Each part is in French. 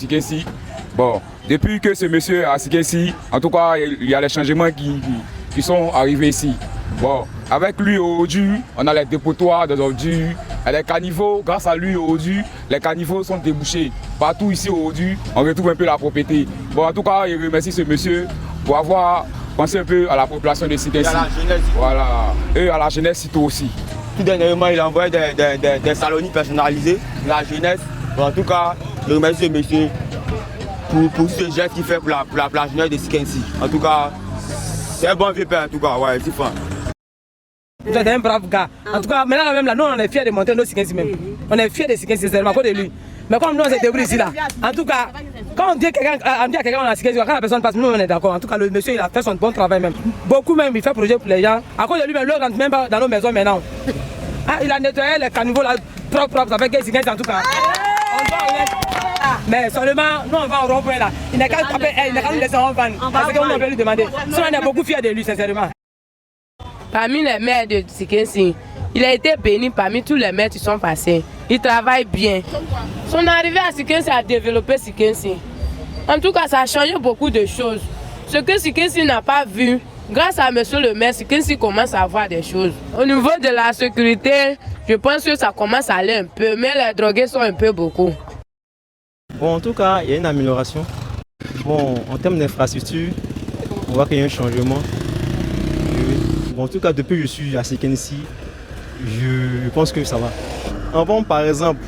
Sikensi. Bon, depuis que ce monsieur à Sikensi, en tout cas, il y a les changements qui sont arrivés ici. Bon, avec lui aujourd'hui, on a les dépotoirs des ordures, et les caniveaux, grâce à lui aujourd'hui, les caniveaux sont débouchés. Partout ici aujourd'hui, on retrouve un peu la propriété. Bon, en tout cas, il remercie ce monsieur pour avoir pensé un peu à la population de Sikensi. Et à la jeunesse. Voilà, et à la jeunesse surtout aussi. Tout dernièrement, il a envoyé des salonies personnalisés, la jeunesse. Bon, en tout cas, je remercie ce monsieur pour ce geste qu'il fait pour la jeunesse de Sikensi. En tout cas, c'est un bon vieux père, en tout cas, ouais, c'est fin. Vous êtes un brave gars. En tout cas, maintenant même là, nous on est fiers de montrer nos Sikensi même. On est fiers de Sikensi, c'est à cause de lui. Mais comme nous on s'est débrouillé ici là, en tout cas, quand on dit à quelqu'un on a Sikensi, quand la personne passe, nous on est d'accord. En tout cas, le monsieur il a fait son bon travail même. Beaucoup même, il fait projet pour les gens. À cause de lui, même, l'eau rentre même pas dans nos maisons maintenant. Ah, il a nettoyé les caniveaux là, propre, ça fait que Sikensi en tout cas. Mais seulement, nous on va au rond-point là. Il n'a qu'à nous laisser en van. Parce qu'on peut lui demander. Sinon, on est beaucoup fiers de lui, sincèrement. Parmi les maires de Sikensi, il a été béni parmi tous les maires qui sont passés. Il travaille bien. Son arrivée à Sikensi a développé Sikensi. En tout cas, ça a changé beaucoup de choses. Ce que Sikensi n'a pas vu, grâce à monsieur le maire, Sikensi commence à voir des choses. Au niveau de la sécurité, je pense que ça commence à aller un peu, mais les drogués sont un peu beaucoup. Bon, en tout cas, il y a une amélioration. Bon, en termes d'infrastructure, on voit qu'il y a un changement. Bon, en tout cas, depuis que je suis à Sikensi, je pense que ça va. Avant, par exemple,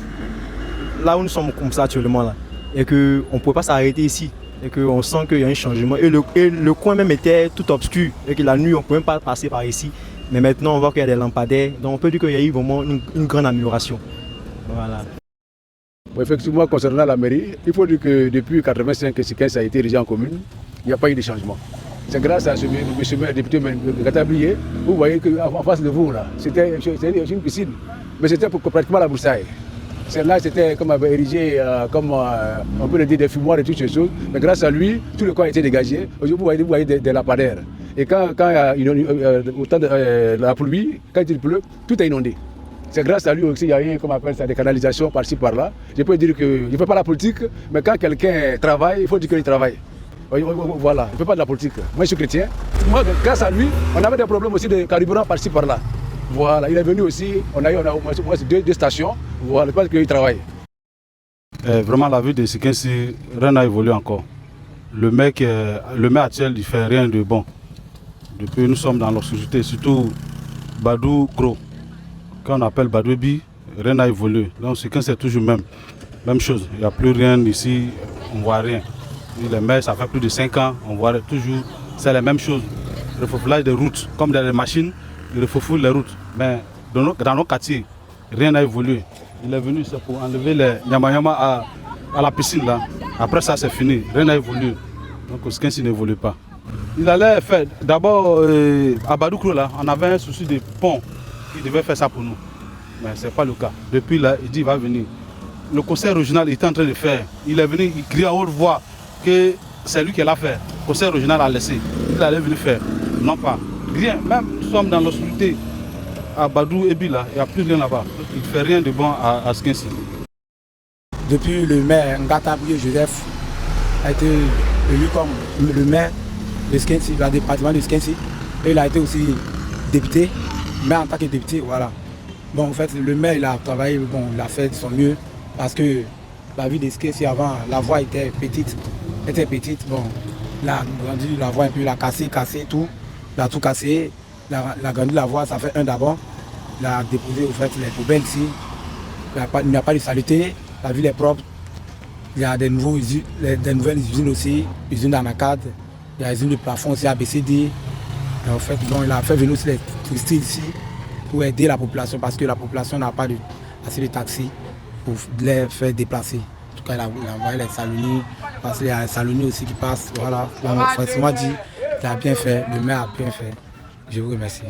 là où nous sommes comme ça actuellement, là, et qu'on ne pouvait pas s'arrêter ici, et qu'on sent qu'il y a un changement. Et le coin même était tout obscur, et que la nuit, on ne pouvait même pas passer par ici. Mais maintenant, on voit qu'il y a des lampadaires, donc on peut dire qu'il y a eu vraiment une grande amélioration. Voilà. Bon, effectivement, concernant la mairie, il faut dire que depuis 1985 que Sikensi a été érigé en commune, il n'y a pas eu de changement. C'est grâce à ce monsieur le député Gatablier, vous voyez qu'en face de vous, là, c'était une piscine, mais c'était pratiquement la broussaille. Celle-là, c'était comme avait érigé, comme on peut le dire, des fumoirs et toutes ces choses. Mais grâce à lui, tout le coin a été dégagé. Aujourd'hui, vous voyez des lampadaires. Et quand il y a autant de la pluie, quand il pleut, tout est inondé. C'est grâce à lui aussi, il y a eu, comme on appelle ça, des canalisations par-ci, par-là. Je peux dire que je ne fais pas la politique, mais quand quelqu'un travaille, il faut dire qu'il travaille. Voilà, il ne fait pas de la politique. Moi, je suis chrétien. Moi, grâce à lui, on avait des problèmes aussi de carburant par-ci, par-là. Voilà, il est venu aussi, on a au moins deux stations, voilà, parce qu'il travaille. Vraiment, la vie de Sikensi, rien n'a évolué encore. Le maire actuel, il ne fait rien de bon. Depuis nous sommes dans l'obscurité, surtout Badou Gros. Quand on appelle Badou Ebi, rien n'a évolué. Donc Sikensi, c'est toujours même chose. Il n'y a plus rien ici, on ne voit rien. Et les maires, ça fait plus de 5 ans, on voit toujours, c'est la même chose. Le refauflage des routes, comme dans les machines, il refaufouille les routes. Mais dans nos quartiers, rien n'a évolué. Il est venu pour enlever les nyama à la piscine là. Après ça, c'est fini. Rien n'a évolué. Donc Sikensi n'évolue pas. Il allait faire, d'abord à Badoukro là, on avait un souci de pont. Il devait faire ça pour nous. Mais ce n'est pas le cas. Depuis là, il dit qu'il va venir. Le conseil régional est en train de faire. Il est venu, il crie à haute voix que c'est lui qui l'a fait. Le conseil régional a laissé. Il allait venir faire. Non pas. Rien. Même nous sommes dans l'obscurité. À Badou Ebi là, il n'y a plus rien là-bas. Il ne fait rien de bon à Sikensi. Depuis le maire Ngatablier Joseph a été élu comme le maire de Sikensi, le département de Sikensi. Et il a été aussi député. Mais en tant que député, voilà. Bon, en fait, le maire, il a travaillé, bon, il a fait de son mieux. Parce que la vie de Sikensi avant, la voie était petite. Bon, il a grandi la voie un peu, il a cassé tout. Il a tout cassé. Il a grandi la voie, ça fait un d'abord. Il a déposé au fait, les poubelles ici. Il n'y a pas de saleté. La ville est propre. Il y a des nouvelles usines aussi. Usine d'Anacad. Il y a usine de plafond aussi, ABCD. Et en fait, bon, il a fait venir aussi les touristes ici pour aider la population parce que la population n'a pas assez de taxis pour les faire déplacer. En tout cas, il a envoyé les salonies, parce qu'il y a les salonies aussi qui passent. Voilà, franchement dit, il a bien fait, le maire a bien fait. Je vous remercie.